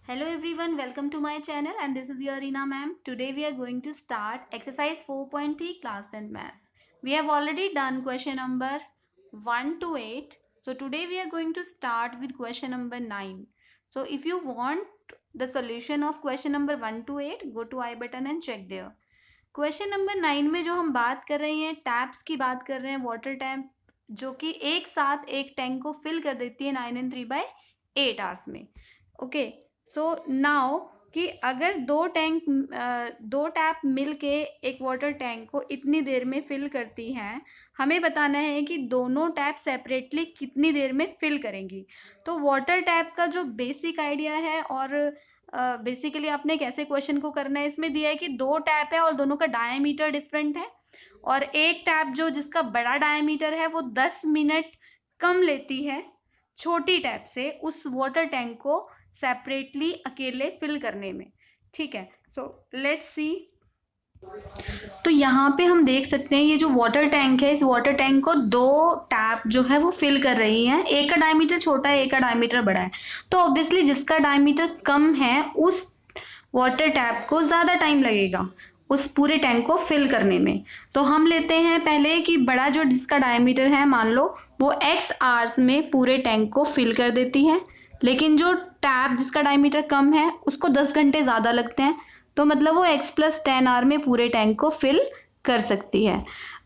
Hello everyone, welcome to my channel and this is your Reena ma'am. Today we are going to start exercise 4.3 class 10 maths. We have already done question number 1 to 8. So today we are going to start with question number 9. So if you want the solution of question number 1 to 8, go to I button and check there. Question number 9 में जो हम बात कर रहे हैं taps की बात कर रहे हैं, वाटर टैप जो कि एक साथ एक टैंक को फिल कर देती है 9 and 3/8 आवर्स में. ओके, सो नाउ कि अगर दो टैप मिलके एक वाटर टैंक को इतनी देर में फिल करती हैं, हमें बताना है कि दोनों टैप सेपरेटली कितनी देर में फिल करेंगी. तो वाटर टैप का जो बेसिक आइडिया है और बेसिकली आपने कैसे क्वेश्चन को करना है, इसमें दिया है कि दो टैप है और दोनों का डायमीटर डिफरेंट है और एक टैप जो जिसका बड़ा डायमीटर है वो 10 मिनट कम लेती है छोटी टैप से उस वाटर टैंक को सेपरेटली अकेले फिल करने में. ठीक है, सो लेट्स सी. तो यहाँ पे हम देख सकते हैं ये जो वाटर टैंक है, इस वाटर टैंक को दो टैप जो है वो फिल कर रही हैं. एक का डायमीटर छोटा है, एक का डायमीटर बड़ा है. तो ऑब्वियसली जिसका डायमीटर कम है उस वाटर टैप को ज़्यादा टाइम लगेगा उस पूरे टैंक को फिल करने में. तो हम लेते हैं पहले कि बड़ा जो जिसका डायमीटर है, मान लो वो x आवर्स में पूरे टैंक को फिल कर देती है, लेकिन जो टैप जिसका डायमीटर कम है उसको 10 घंटे ज़्यादा लगते हैं. तो मतलब वो x+10 आवर में पूरे टैंक को फिल कर सकती है.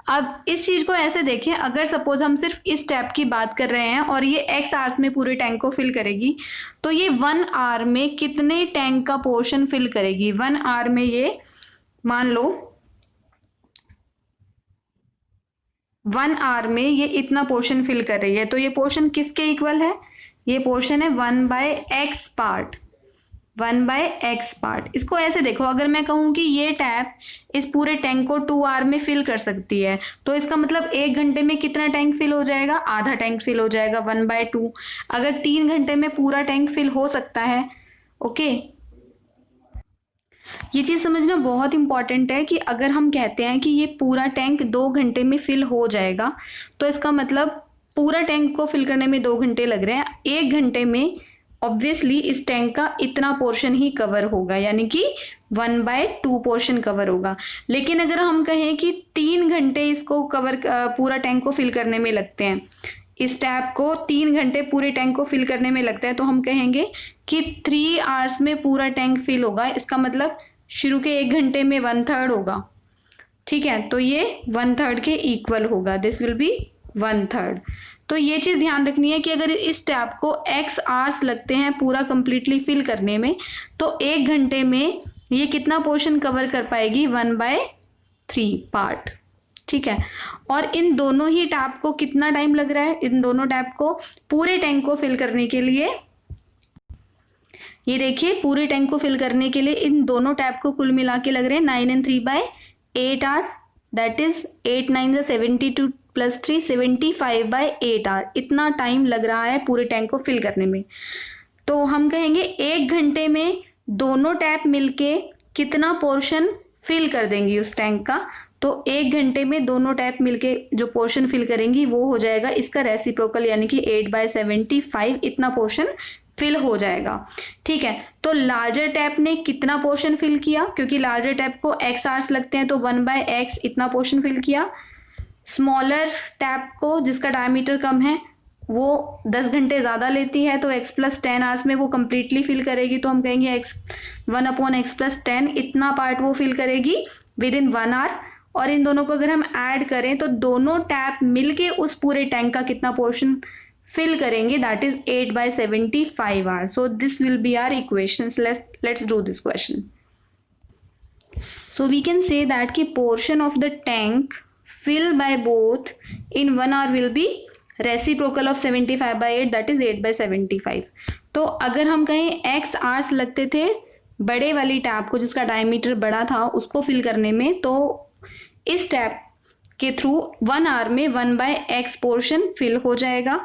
अब इस चीज़ को ऐसे देखें, अगर सपोज हम सिर्फ इस टैप की बात कर रहे हैं और ये x आवर्स में पूरे टैंक को फिल करेगी, तो ये 1 आवर में कितने टैंक का पोर्शन फिल करेगी. 1 आवर में ये मान लो 1 आवर में ये इतना पोर्शन फिल कर रही है. तो ये पोर्शन किसके इक्वल है? ये पोर्शन है 1/x पार्ट. 1/x part. इसको ऐसे देखो, अगर मैं कहूँ कि ये टैप इस पूरे टैंक को 2 आवर में फिल कर सकती है, तो इसका मतलब 1 घंटे में कितना टैंक फिल हो जाएगा? आधा टैंक फिल हो जाएगा, 1/2. अगर 3 घंटे में पूरा टैंक फिल हो सकता है. ओके, ये चीज़ समझना बहुत इंपॉर्टेंट है कि अगर हम कहते हैं कि ये पूरा टैंक 2 घंटे में फिल हो जाएगा, तो इसका मतलब पूरा टैंक को फिल करने में 2 घंटे लग रहे हैं. 1 घंटे में ऑब्वियसली इस टैंक का इतना पोर्शन ही कवर होगा, यानी कि 1/2 पोर्शन कवर होगा. लेकिन अगर हम कहें कि 3 घंटे इसको पूरा टैंक को फिल करने में लगते हैं, इस टैप को 3 घंटे पूरे टैंक को फिल करने में लगता है, तो हम कहेंगे कि 3 आवर्स में पूरा टैंक फिल होगा. इसका मतलब शुरू के 1 घंटे में 1/3 होगा. ठीक है, तो ये 1/3 के इक्वल होगा. This will B 1/3. तो ये चीज़ ध्यान रखनी है कि अगर इस टैप को x आवर्स लगते हैं पूरा कंप्लीटली फिल करने में, तो 1 घंटे में ये कितना पोर्शन कवर कर पाएगी? 1/3 पार्ट. ठीक है, और इन दोनों ही टैप को कितना टाइम लग रहा है? इन दोनों टैप को पूरे टैंक को फिल करने के लिए, ये देखिए, पूरे टैंक को फिल करने के लिए इन दोनों टैप को कुल मिला के लग रहे हैं 9 and 3/8 hours. That is 8 9 72 + 3 75/8 hour. इतना टाइम लग रहा है पूरे टैंक को फिल करने में. तो हम कहेंगे 1 घंटे में दोनों टैप मिलके कितना पोर्शन फिल कर देंगी उस टैंक का. तो 1 घंटे में दोनों टैप मिलके जो पोर्शन फिल करेंगी वो हो जाएगा इसका रेसिप्रोकल, यानी कि 8/75. इतना पोर्शन फिल हो जाएगा. ठीक है, तो लार्जर टैप ने कितना पोर्शन फिल किया? क्योंकि लार्जर टैप को x आवर्स लगते हैं, तो 1/x इतना पोर्शन फिल किया. स्मॉलर टैप को जिसका डायमीटर कम है वो 10 घंटे ज़्यादा लेती है, तो x+10 आवर्स में वो कंप्लीटली फिल करेगी. तो हम कहेंगे 1/x+10 इतना पार्ट वो फिल करेगी विद इन 1 आवर. और इन दोनों को अगर हम ऐड करें तो दोनों टैप मिलके उस पूरे टैंक का कितना पोर्शन फिल करेंगे? That is 8/75 hours. So this will be our equations. Let's do this question. So we can say that कि portion of the tank fill by both in 1 hour will be reciprocal of 75/8, that is 8/75. तो अगर हम कहें x hours लगते थे बड़े वाली tap को जिसका डायमीटर बड़ा था उसको फिल करने में, तो इस टैप के थ्रू 1 आवर में 1/x पोर्शन फिल हो जाएगा.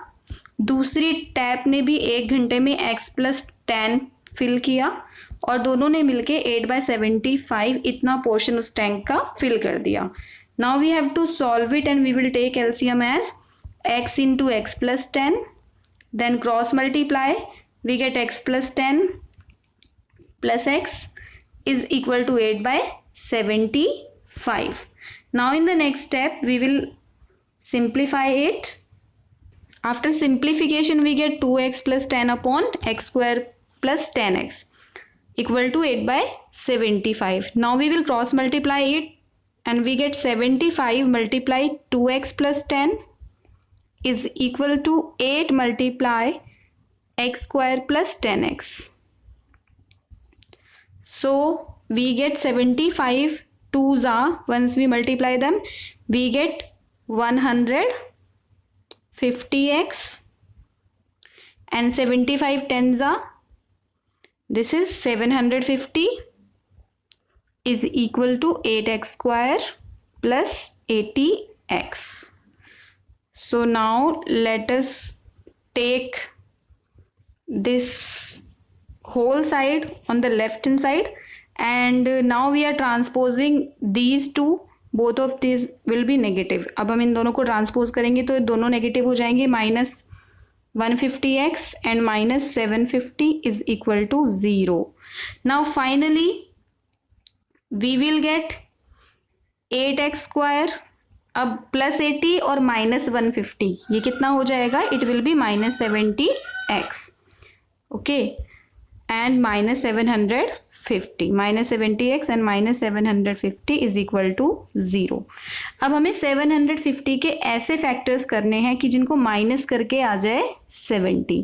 दूसरी टैप ने भी 1 घंटे में x+10 फिल किया और दोनों ने मिलके 8/75 इतना पोर्शन उस टैंक का फिल कर दिया. Now we have to solve it and we will take LCM as x into x+10, then cross multiply, we get x+10 plus x is equal to 8 by 75. Now in the next step we will simplify it. After simplification we get 2x plus 10 upon x square plus 10x equal to 8 by 75. Now we will cross multiply it and we get 75 multiply 2x plus 10 is equal to 8 multiply x square plus 10x. So we get 75 2s are, once we multiply them we get 150x and 75 tens are, this is 750 is equal to 8x square plus 80x. So now let us take this whole side on the left hand side and now we are transposing these two. Both of these will be negative. अब हम इन दोनों को transpose करेंगे तो दोनों negative हो जाएंगे. Minus 150x and minus 750 is equal to 0. Now finally we will get 8x square. अब प्लस 80 और माइनस 150 ये कितना हो जाएगा? It will be minus 70x. Okay and minus 750 minus 70x and minus 750 is equal to 0. अब हमें 750 के ऐसे फैक्टर्स करने हैं कि जिनको माइनस करके आ जाए 70.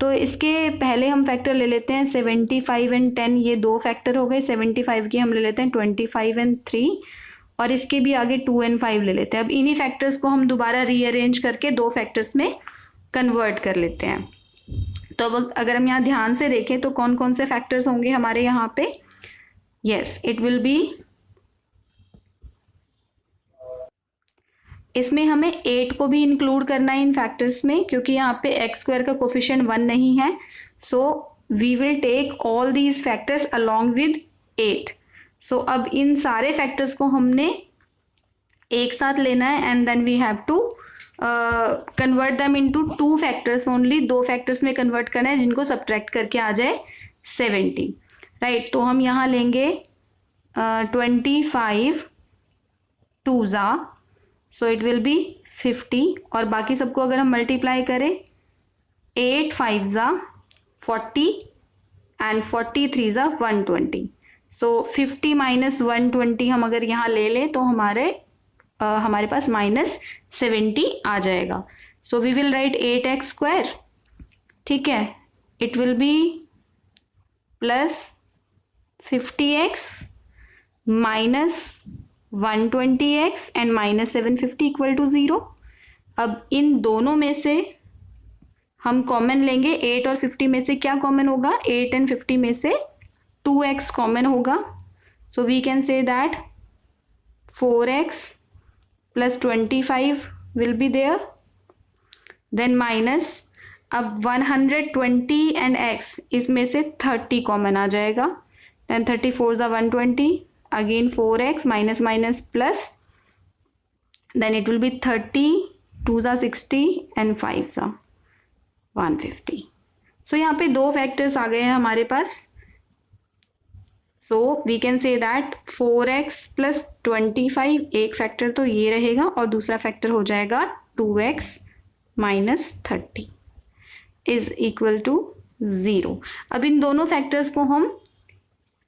तो इसके पहले हम फैक्टर ले लेते हैं 75 एंड 10. ये दो फैक्टर हो गए. 75 के हम ले लेते हैं 25 एंड 3 और इसके भी आगे 2 एंड 5 ले लेते हैं. अब इन्हीं फैक्टर्स को हम दोबारा रीअरेंज करके दो फैक्टर्स में कन्वर्ट कर लेते हैं. तो अब अगर हम यहाँ ध्यान से देखें तो कौन कौन से फैक्टर्स होंगे हमारे यहाँ पे? यस, इट विल बी, इसमें हमें 8 को भी इंक्लूड करना है इन फैक्टर्स में क्योंकि यहाँ पे एक्स स्क्वायर का कोफिशिएंट 1 नहीं है. So we will take all these factors along with 8. So अब इन सारे फैक्टर्स को हमने एक साथ लेना है and then we have to convert them into 2 factors only. 2 factors में कन्वर्ट करना है जिनको सब्ट्रैक्ट करके आ जाए 70. राइट, तो हम यहाँ लेंगे 25 2 ज़ा, सो इट विल बी 50 और बाकी सबको अगर हम मल्टीप्लाई करें 8 5 ज़ा 40 एंड 43 ज़ा 120. सो 50 माइनस 120 हम अगर यहाँ ले लें तो हमारे पास माइनस 70 आ जाएगा. So we will write 8x square. ठीक है, it will be plus 50x minus 120x and minus 750 equal to 0. अब इन दोनों में से हम कॉमन लेंगे. 8 और 50 में से क्या कॉमन होगा? 8 एंड 50 में से 2x कॉमन होगा. So we can say that 4x plus 25 will be there. Then minus, अब 120 and x इसमें से 30 कॉमन आ जाएगा. Then 34 is 120, again 4x minus minus plus, then it will be 30, 2 is 60 and 5 is 150. So यहाँ पे दो factors आ गए हैं हमारे पास. So we can say that 4x plus 25 एक फैक्टर तो ये रहेगा और दूसरा फैक्टर हो जाएगा 2x minus 30 is equal to 0. अब इन दोनों फैक्टर्स को हम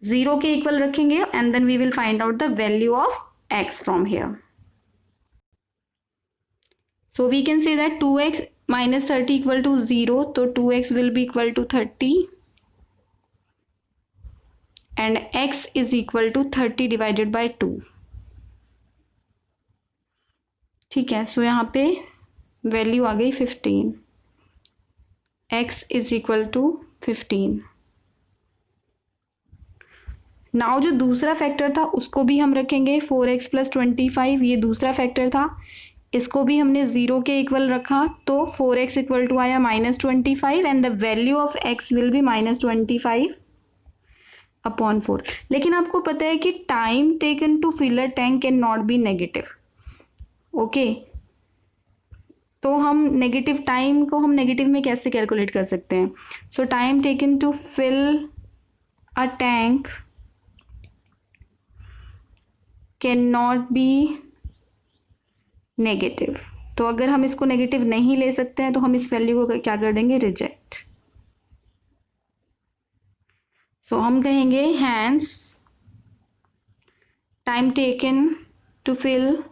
0 के इक्वल रखेंगे and then we will find out the value of x from here. So we can say that 2x minus 30 equal to 0. तो 2x will be equal to 30 and x is equal to 30 divided by 2. ठीक है, सो यहाँ पे value आ गई 15. x is equal to 15. Now जो दूसरा factor था उसको भी हम रखेंगे. 4x प्लस 25 ये दूसरा फैक्टर था, इसको भी हमने 0 के इक्वल रखा तो 4x इक्वल टू आया minus 25 and the value of x will be minus 25 upon 4. लेकिन आपको पता है कि time taken to fill a tank can not be negative. Okay, तो हम नेगेटिव टाइम को हम नेगेटिव में कैसे कैलकुलेट कर सकते हैं? So time taken to fill a tank cannot be negative. तो अगर हम इसको नेगेटिव नहीं ले सकते हैं तो हम इस वैल्यू को क्या कर देंगे, रिजेक्ट। सो हम कहेंगे hence time taken to fill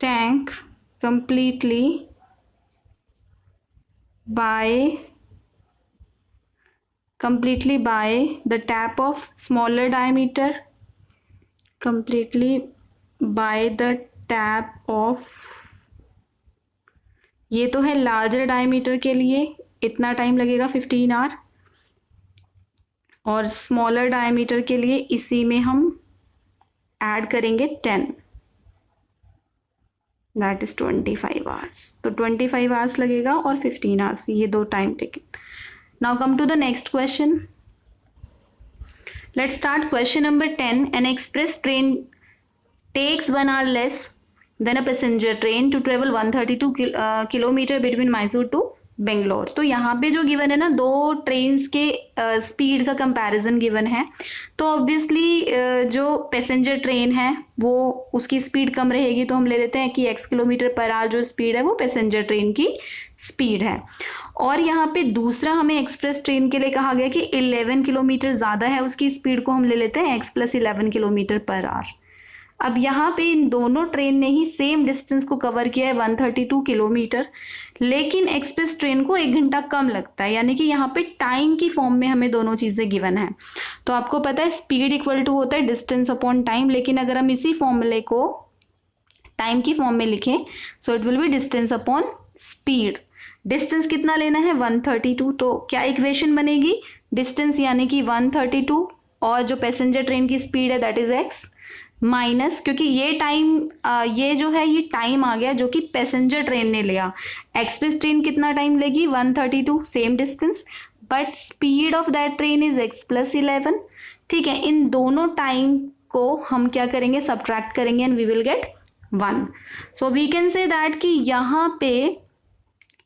tank completely by the tap of smaller diameter, completely by the tap of, ये तो है लार्जर डायमीटर के लिए इतना टाइम लगेगा 15 आवर, और स्मॉलर डायमीटर के लिए इसी में हम ऐड करेंगे 10, दैट इज 25 आवर्स। तो 25 आवर्स लगेगा और 15 आवर्स, ये दो time taken. Now come to the next question. Let's start question number 10। An express train takes 1 hour less than a passenger train to travel 132 kilometre between Mysore to Bangalore. तो यहाँ पे जो given है ना, दो ट्रेन्स के स्पीड का कंपैरिजन गिवन है। तो ऑब्वियसली जो पैसेंजर ट्रेन है वो उसकी स्पीड कम रहेगी, तो हम ले लेते हैं कि x किलोमीटर पर आवर जो स्पीड है वो पैसेंजर ट्रेन की स्पीड है। और यहाँ पे दूसरा हमें एक्सप्रेस ट्रेन के लिए कहा गया कि 11 किलोमीटर ज़्यादा है उसकी स्पीड, को हम ले लेते हैं x + 11 किलोमीटर पर आवर। अब यहाँ पे इन दोनों ट्रेन ने ही सेम डिस्टेंस को कवर किया है 132 किलोमीटर, लेकिन एक्सप्रेस ट्रेन को 1 घंटा कम लगता है, यानी कि यहाँ पे टाइम की फॉर्म में हमें दोनों चीज़ें गिवन है। तो आपको पता है स्पीड इक्वल टू होता है डिस्टेंस अपॉन टाइम, लेकिन अगर हम इसी फॉर्मूले को टाइम की फॉर्म में लिखें सो it will B distance upon speed. Distance कितना लेना है 132, तो क्या इक्वेशन बनेगी, डिस्टेंस यानी कि 132 और जो पैसेंजर ट्रेन की स्पीड है दैट इज x माइनस, क्योंकि ये टाइम ये जो है ये टाइम आ गया जो कि पैसेंजर ट्रेन ने लिया। एक्सप्रेस ट्रेन कितना टाइम लेगी 132, same distance, but speed of that train is x + 11। ठीक है, इन दोनों टाइम को हम क्या करेंगे, सब्ट्रैक्ट करेंगे and we will get 1। So we can say that कि यहाँ पे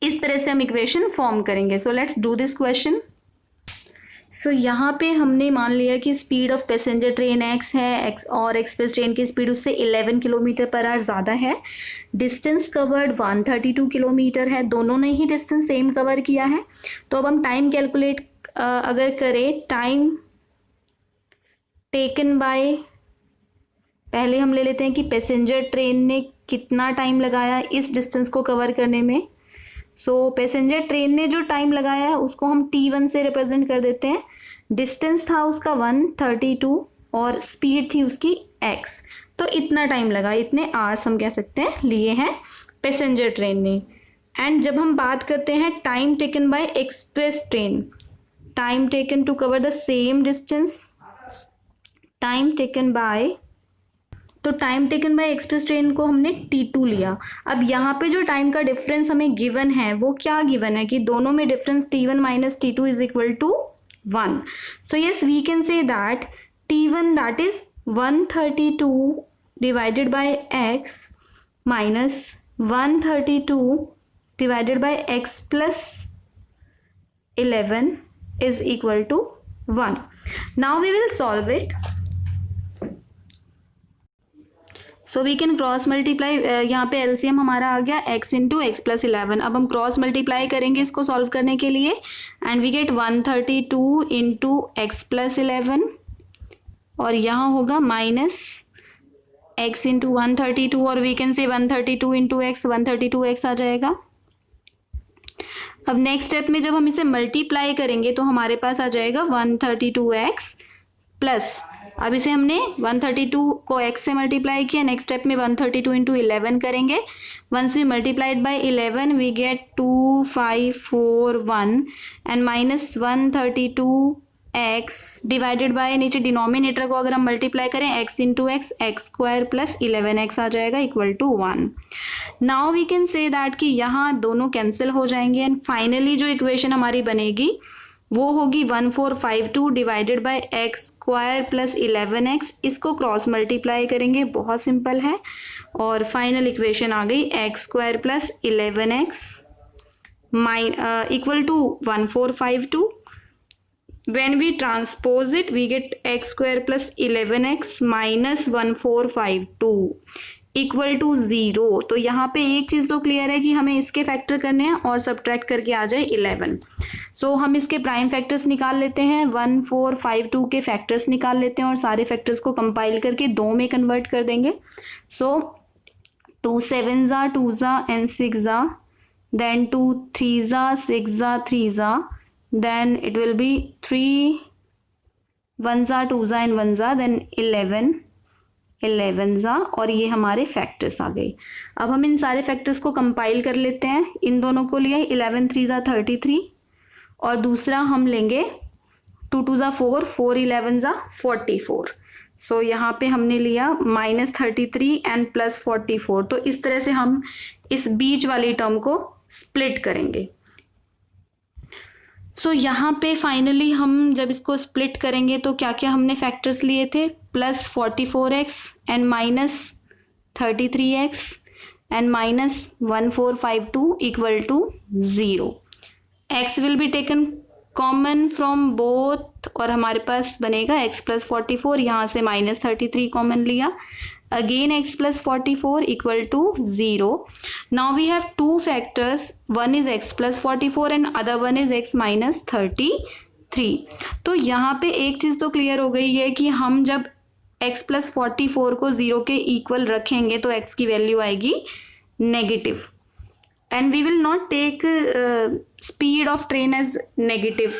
इस तरह से हम इक्वेशन फॉर्म करेंगे। So let's do this question. So यहाँ पे हमने मान लिया कि speed of passenger train x है, x और एक्सप्रेस ट्रेन की स्पीड उससे 11 किलोमीटर पर आवर ज़्यादा है। डिस्टेंस कवर्ड 132 किलोमीटर है, दोनों ने ही डिस्टेंस सेम कवर किया है। तो अब हम टाइम कैलकुलेट अगर करें, टाइम टेकन बाय, पहले हम ले लेते हैं कि पैसेंजर ट्रेन ने कितना टाइम लगाया इस डिस्टेंस को कवर करने में। सो पैसेंजर ट्रेन ने जो टाइम लगाया है उसको हम t1 से रिप्रेजेंट कर देते हैं। डिस्टेंस था उसका 132 और स्पीड थी उसकी x, तो इतना टाइम लगा, इतने आवर्स हम कह सकते हैं लिए हैं पैसेंजर ट्रेन ने। एंड जब हम बात करते हैं time taken by express train, time taken to cover the same distance, time taken by, तो time taken by express train को हमने t2 लिया। अब यहाँ पे जो टाइम का डिफरेंस हमें गिवन है वो क्या गिवन है कि दोनों में difference t1 - t2 is equal to 1। So yes we can say that t1 that is 132 divided by x minus 132 divided by x + 11 is equal to 1। Now we will solve it. So we can cross multiply, यहाँ पे LCM हमारा आ गया x × x + 11। अब हम cross multiply करेंगे इसको solve करने के लिए एंड वी गेट 132 × x + 11 और यहाँ होगा माइनस x × 132 और वी कैन से 132 × x, 132x आ जाएगा। अब नेक्स्ट स्टेप में जब हम इसे मल्टीप्लाई करेंगे तो हमारे पास आ जाएगा 132x प्लस, अब इसे हमने 132 को x से मल्टीप्लाई किया, नेक्स्ट स्टेप में 132 × 11 करेंगे। Once we multiplied by 11 we get 2541 and minus 132x divided by, नीचे डिनोमिनेटर को अगर हम मल्टीप्लाई करें x × x, x² + 11x आ जाएगा equal to 1। Now we can say that कि यहाँ दोनों कैंसिल हो जाएंगे एंड फाइनली जो इक्वेशन हमारी बनेगी वो होगी 1452 डिवाइडेड बाय x² + 11x। इसको क्रॉस मल्टीप्लाई करेंगे, बहुत सिंपल है, और फाइनल इक्वेशन आ गई x² + 11x equal to 1452. When we transpose it, we get x square plus 11x minus 1452 equal to 0. तो यहाँ पे एक चीज़ तो क्लियर है कि हमें इसके फैक्टर करने हैं और सब्ट्रैक्ट करके आ जाए 11. सो हम इसके प्राइम फैक्टर्स निकाल लेते हैं, 1452 के फैक्टर्स निकाल लेते हैं और सारे फैक्टर्स को कंपाइल करके 2 में कन्वर्ट कर देंगे. सो 2 7 ज़ा 2 ज़ा एंड 6 ज़ा, देन 2 3 ज़ा 6 ज़ा 3 ज़ा, then it will be 3 1 ज़ा 2 ज़ा एंड 1 ज़ा, then 11 ज़ा, और ये हमारे फैक्टर्स आ गए. अब हम इन सारे फैक्टर्स को कंपाइल कर लेते हैं. इन दोनों को लिया 11 3 ज़ा 33 और दूसरा हम लेंगे 2 2 ज़ा 4 4 11 ज़ा 44. सो यहाँ पे हमने लिया -33 एंड +44. तो इस तरह से हम इस बीच वाली टर्म को स्प्लिट करेंगे. सो यहाँ पे फाइनली हम जब इसको स्प्लिट करेंगे तो क्या क्या हमने फैक्टर्स लिए थे, +44x and -33x and -1452 equal to 0. x will be taken common from both और हमारे पास बनेगा x + 44. यहाँ से -33 कॉमन लिया, again x plus 44 equal to 0. Now we have two factors, one is x plus 44 and other one is x minus 33. तो यहाँ पे एक चीज़ तो क्लियर हो गई है कि हम जब x plus 44 को 0 के इक्वल रखेंगे तो x की वैल्यू आएगी negative, and we will not take speed of train as negative.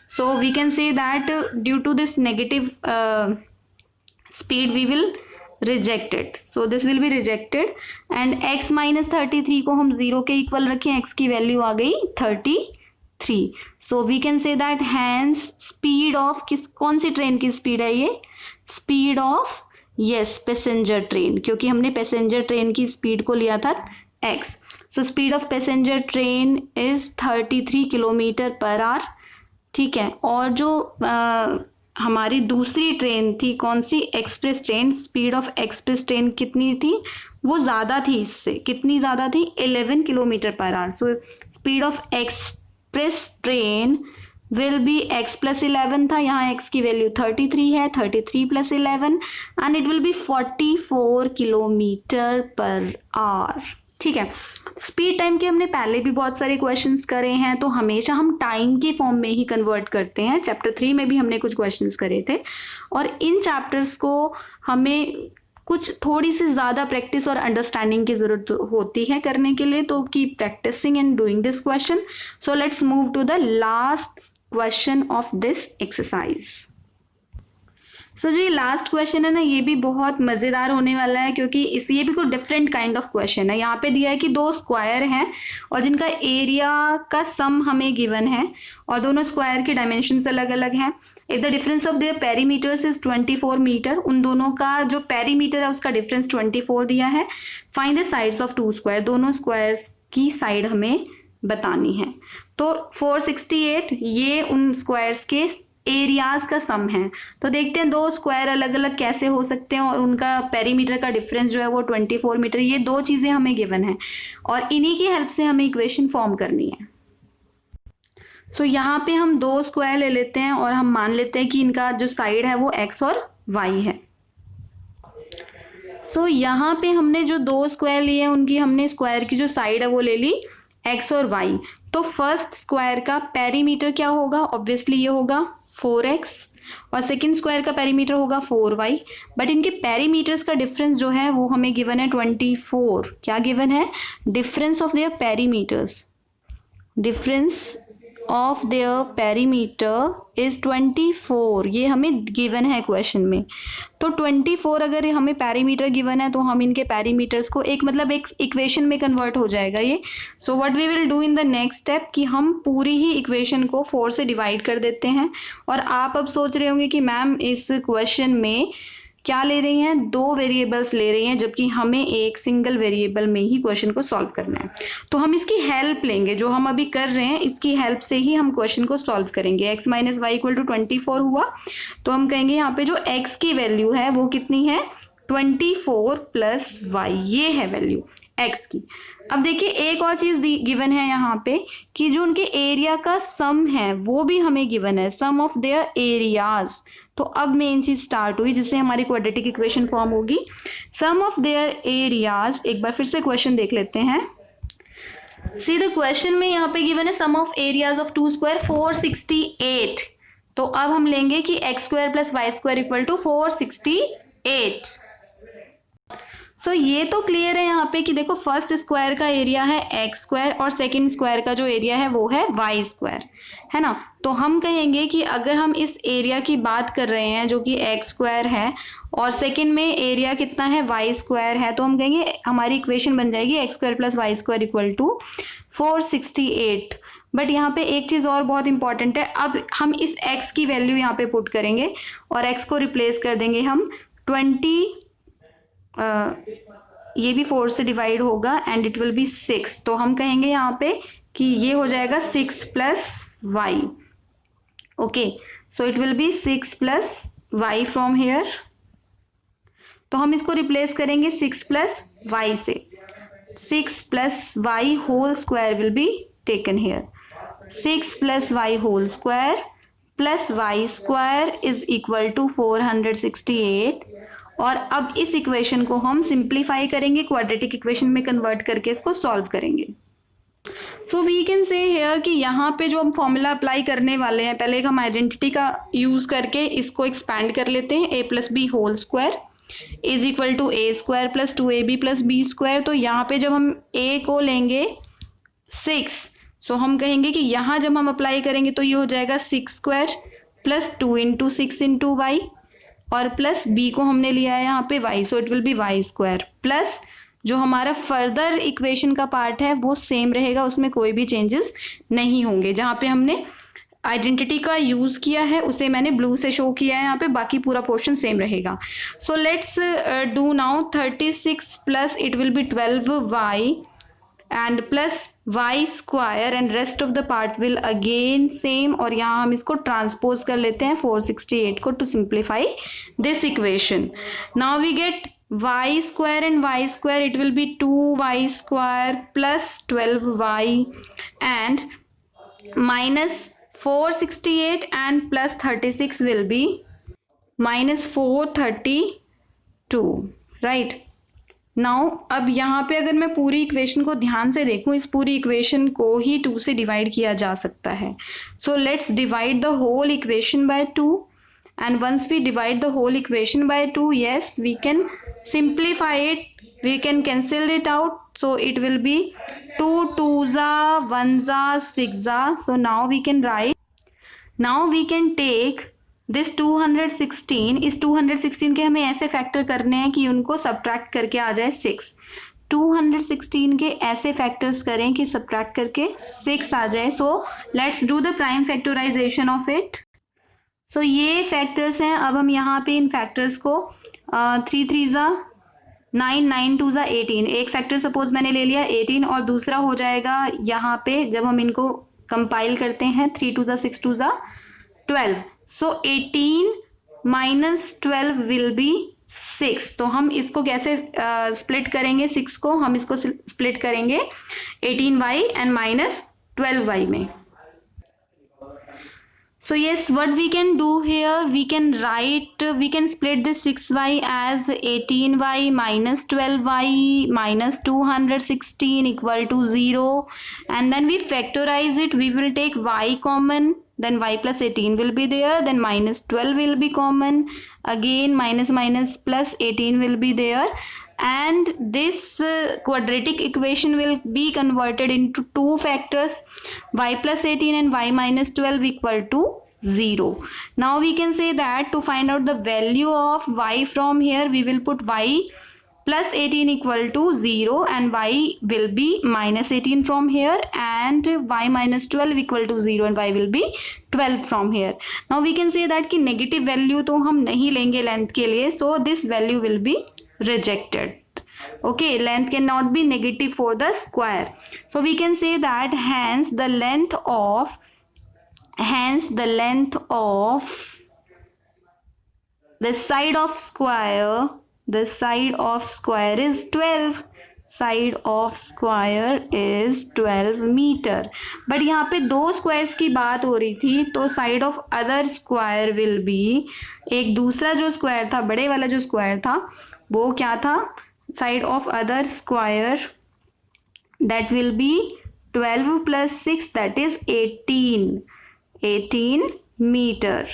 So we can say that due to this negative speed we will reject it. So this will be rejected and x minus 33 को हम 0 के equal रखें, x की value आ गई 33. So we can say that hence speed of कौन सी train की speed है ये, स्पीड ऑफ पैसेंजर ट्रेन, क्योंकि हमने पैसेंजर ट्रेन की स्पीड को लिया था x. So speed of passenger train is 33 km/h. ठीक है, और जो हमारी दूसरी ट्रेन थी कौन सी, express train, speed of express train कितनी थी, वो ज़्यादा थी इससे. कितनी ज़्यादा थी, 11 km/h. So speed of express train will be x + 11 था, यहाँ x की वैल्यू 33 है, 33 + 11 and it will B 44 km/h. ठीक है, स्पीड टाइम के हमने पहले भी बहुत सारे क्वेश्चंस करे हैं, तो हमेशा हम टाइम के फॉर्म में ही कन्वर्ट करते हैं. चैप्टर 3 में भी हमने कुछ क्वेश्चंस करे थे और इन चैप्टर्स को हमें कुछ थोड़ी सी ज़्यादा प्रैक्टिस और अंडरस्टैंडिंग की ज़रूरत होती है करने के लिए. तो keep practising and doing this question. So let's move to the last question of this exercise. So जो ये लास्ट क्वेश्चन है ना, ये भी बहुत मज़ेदार होने वाला है क्योंकि ये भी कोई डिफरेंट काइंड ऑफ क्वेश्चन है. यहाँ पे दिया है कि 2 स्क्वायर हैं और जिनका एरिया का सम हमें गिवन है और दोनों स्क्वायर के डायमेंशंस अलग अलग हैं. If the difference of their perimeters is 24 metre, उन दोनों का जो पेरीमीटर है उसका डिफरेंस 24 दिया है. Find the sides of 2 square, दोनों स्क्वायर्स की साइड हमें बतानी है. तो 468 ये उन स्क्वायर्स के एरियाज का सम है. तो देखते हैं 2 स्क्वायर अलग अलग कैसे हो सकते हैं और उनका पेरीमीटर का डिफरेंस जो है वो 24 मीटर. ये 2 चीज़ें हमें गिवन है और इन्हीं की हेल्प से हमें इक्वेशन फॉर्म करनी है. सो यहाँ पे हम 2 स्क्वायर ले लेते हैं और हम मान लेते हैं कि इनका जो साइड है वो x और y है. सो यहाँ पे हमने जो 2 स्क्वायर लिए हैं उनकी हमने स्क्वायर की जो साइड है वो ले ली x और y. तो फर्स्ट स्क्वायर का पेरीमीटर क्या होगा, ऑब्वियसली ये होगा 4x और सेकेंड स्क्वायर का पेरीमीटर होगा 4y. बट इनके पेरीमीटर्स का डिफरेंस जो है वो हमें गिवन है 24. क्या गिवन है, difference of their perimeters, difference of there perimeter is 24. ये हमें गिवन है क्वेश्चन में. तो 24 अगर हमें पेरीमीटर गिवन है तो हम इनके पेरीमीटर्स को एक इक्वेशन में कन्वर्ट हो जाएगा ये. So what we will do in the next step कि हम पूरी ही इक्वेशन को 4 से डिवाइड कर देते हैं. और आप अब सोच रहे होंगे कि मैम इस क्वेश्चन में क्या ले रही हैं, 2 वेरिएबल्स ले रही हैं जबकि हमें एक सिंगल वेरिएबल में ही क्वेश्चन को सॉल्व करना है. तो हम इसकी हेल्प लेंगे, जो हम अभी कर रहे हैं इसकी हेल्प से ही हम क्वेश्चन को सॉल्व करेंगे. x - y = 24 हुआ तो हम कहेंगे यहाँ पे जो x की वैल्यू है वो कितनी है, 24 + y, ये है वैल्यू x की. अब देखिए एक और चीज गिवन है यहाँ पे कि जो उनके एरिया का सम है वो भी हमें गिवन है, सम ऑफ देयर एरियाज। तो अब मेन चीज स्टार्ट हुई जिससे हमारी क्वाड्रेटिक इक्वेशन फॉर्म होगी, सम ऑफ देयर एरियाज। एक बार फिर से क्वेश्चन देख लेते हैं। सी द क्वेश्चन में यहाँ पे गिवन है sum of areas of two square 468। तो अब हम लेंगे कि x square plus y square equal to 468। So ये तो क्लियर है यहाँ पे कि देखो फर्स्ट स्क्वायर का एरिया है एक्स स्क्वायर और सेकंड स्क्वायर का जो एरिया है वो है वाई स्क्वायर, है ना। तो हम कहेंगे कि अगर हम इस एरिया की बात कर रहे हैं जो कि एक्स स्क्वायर है और सेकंड में एरिया कितना है वाई स्क्वायर है, तो हम कहेंगे हमारी इक्वेशन बन जाएगी x square plus y square equal to 468। But यहाँ पे एक चीज़ और बहुत इंपॉर्टेंट है, अब हम इस x की वैल्यू यहाँ पे पुट करेंगे और x को रिप्लेस कर देंगे हम 20, ये भी 4 से डिवाइड होगा एंड इट विल बी 6। तो हम कहेंगे यहाँ पे कि ये हो जाएगा 6 plus y. Okay, so it will be 6 plus y from here. तो हम इसको रिप्लेस करेंगे 6 प्लस वाई से, 6 plus y whole square will be taken here. 6 plus y whole square plus y square is equal to 468। और अब इस equation को हम सिंप्लीफाई करेंगे, क्वाड्रेटिक इक्वेशन में कन्वर्ट करके इसको सॉल्व करेंगे। So we can say here कि यहाँ पे जो हम फॉर्मूला अप्लाई करने वाले हैं, पहले हम आइडेंटिटी का यूज करके इसको एक्सपैंड कर लेते हैं। a plus b whole square is equal to a square plus 2ab plus b square. तो यहाँ पे जब हम a को लेंगे 6, सो हम कहेंगे कि यहाँ जब हम अप्लाई करेंगे तो ये हो जाएगा 6 square plus 2 into 6 into y, और प्लस b को हमने लिया है यहाँ पे y, so it will be y square plus जो हमारा फर्दर इक्वेशन का पार्ट है वो सेम रहेगा, उसमें कोई भी चेंजेस नहीं होंगे। जहाँ पे हमने आइडेंटिटी का यूज किया है उसे मैंने ब्लू से शो किया है यहाँ पे, बाकी पूरा पोर्शन सेम रहेगा। सो let's do now 36 plus it will B 12y and plus y square and rest of the part will again same. और यहाँ हम इसको ट्रांसपोज कर लेते हैं 468 को to simplify this equation. Now we get y square and y square, it will be 2y square plus 12y and minus 468 and plus 36 will be minus 432, right. Now अब यहाँ पे अगर मैं पूरी इक्वेशन को ध्यान से देखूं, इस पूरी इक्वेशन को ही 2 से डिवाइड किया जा सकता है। So let's divide the whole equation by 2 and once we divide the whole equation by 2, yes we can simplify it, we can cancel it out, so it will be 2 2s 1s 6s। so now we can write, now we can take this 216, इस 216 के हमें ऐसे factor करने हैं कि उनको subtract करके आ जाए 6। 216 के ऐसे फैक्टर्स करें कि सब्ट्रैक्ट करके 6 आ जाए। So let's do the prime factorisation of it. So ये फैक्टर्स हैं। अब हम यहाँ पे इन फैक्टर्स को 3 3s 9 9 2s 18, एक फैक्टर सपोज मैंने ले लिया 18 और दूसरा हो जाएगा यहाँ पे जब हम इनको कंपाइल करते हैं 3 2s 6 2s 12। So 18 minus 12 will be 6। तो हम इसको कैसे स्प्लिट करेंगे, 6 को हम इसको स्प्लिट करेंगे 18y एंड माइनस 12y में। So yes, what we can do here, we can split this 6y as 18y minus 12y minus 216 equal to 0, and then we factorize it. We will take y common, then y plus 18 will be there, then minus 12 will be common, again minus minus plus 18 will be there, and this quadratic equation will be converted into two factors, y plus 18 and y minus 12 equal to 0. Now we can say that to find out the value of y from here, we will put y plus 18 equal to 0 and y will be minus 18 from here, and y minus 12 equal to 0 and y will be 12 from here. Now we can say that कि negative value तो हम नहीं लेंगे length के लिए, so this value will be rejected. Okay, length cannot be negative for the square. So we can say that hence the length of the side of square is 12. Side of square is 12 metre. But यहाँ पे दो squares की बात हो रही थी, तो side of other square will B, एक दूसरा जो स्क्वायर था, बड़े वाला जो स्क्वायर था वो क्या था, side of other square that will be 12 plus 6, that is 18 meter.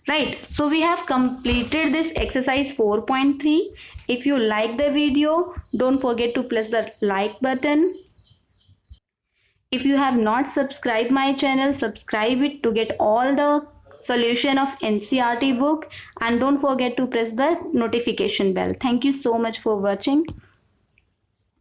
Right, so we have completed this exercise 4.3. If you like the video, don't forget to press the like button. If you have not subscribed my channel, subscribe it to get all the solution of NCERT book, and don't forget to press the notification bell. Thank you so much for watching.